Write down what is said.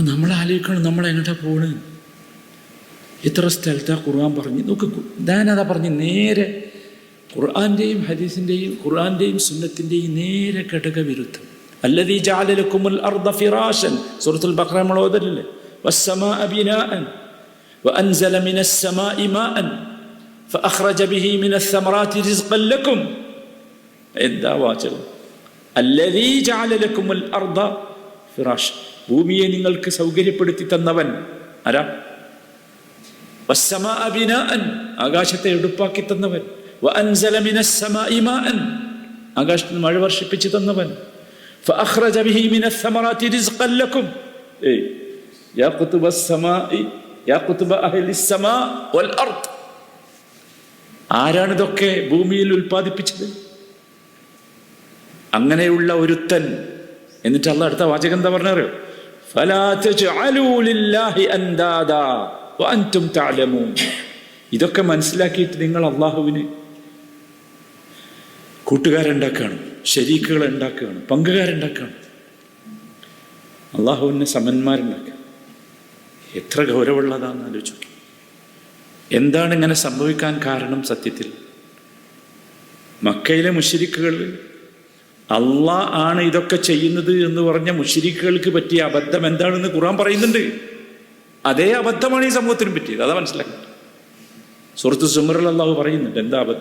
അപ്പം നമ്മൾ ആലോചിക്കണം നമ്മളെങ്ങോട്ടാ പോണ്. ഇത്ര സ്ഥലത്താണ് ഖുർആൻ പറഞ്ഞു. നോക്ക്, ഞാനതാ പറഞ്ഞ് നേരെ ഖുർആൻ്റെയും ഹദീസിൻ്റെയും ഖുർആൻ്റെയും സുന്നത്തിൻ്റെയും നേരെ ഘടകവിരുദ്ധം. അല്ലദീ ജഅല ലക്കുമുൽ അർദ ഫിറാശൻ, സൂറത്തുൽ ബഖറ നമ്മൾ ഓതല്ലേ, വസ്സമാഅ ബിനാഅൻ വഅൻസല മിനസ് സമാഇ മാഅൻ ഫഅഖ്റജ ബിഹി മിനസ് സമറാത്തി റിസ്ഖൻ ലക്കും. എന്താ വാചകം? അല്ലദീ ജഅല ലക്കുമുൽ അർദ ഫിറാശൻ, ഭൂമിയെ നിങ്ങൾക്ക് സൗകര്യപ്പെടുത്തി തന്നവൻ ആരാ? വസ്സമാഅ ബിനാഅൻ, ആകാശത്തെ എടുപ്പാക്കി തന്നവൻ. വഅൻസല മിനസ് സമാഇ മാഅൻ, ആകാശത്തിൽ മഴ വർഷിപ്പിച്ചു തന്നവൻ. ഫഅഖ്റജ ബിഹി മിനസ് സമറാത്തി റിസ്ഖൻ ലക്കും. യാ ഖുതുബസ് സമാഇ യാ ഖുതുബ അഹ്ലിസ് സമാ വൽ അർദ്. ആരാണ് ഇതൊക്കെ ഭൂമിയിൽ ഉൽപ്പാദിപ്പിച്ചത്? അങ്ങനെയുള്ള ഒരുത്തൻ. എന്നിട്ട് അല്ലാഹ് അടുത്ത വാചകം എന്താ പറഞ്ഞറിയോ? ഫലാ തജ്അലൂ ലില്ലാഹി അൻദാദാ വഅൻതും തഅലമൂൻ. ഇതൊക്കെ മനസ്സിലാക്കിയിട്ട് നിങ്ങൾ അള്ളാഹുവിന് കൂട്ടുകാരുണ്ടാക്കുകയാണ്, ശരീക്കുകളെ ഉണ്ടാക്കുകയാണ്, പങ്കുകാരുണ്ടാക്കുകയാണ്, അള്ളാഹുവിന് സമന്മാരുണ്ടാക്കുക. എത്ര ഗൗരവമുള്ളതാണെന്ന് ആലോചിച്ചു. എന്താണ് ഇങ്ങനെ സംഭവിക്കാൻ കാരണം? സത്യത്തിൽ മക്കയിലെ മുശ്രിക്കുകൾ അള്ളാഹ് ആണ് ഇതൊക്കെ ചെയ്യുന്നത് എന്ന് പറഞ്ഞ മുശ്രിക്കുകൾക്ക് പറ്റിയ അബദ്ധം എന്താണെന്ന് ഖുർആൻ പറയുന്നുണ്ട്. അതേ അബദ്ധമാണ് ഈ സമൂഹത്തിനും പറ്റിയത്. അതാ മനസ്സിലാക്കുന്നത്. സൂറത്ത് സുമറിൽ അള്ളാഹു പറയുന്നുണ്ട് എന്താ അബദ്ധം.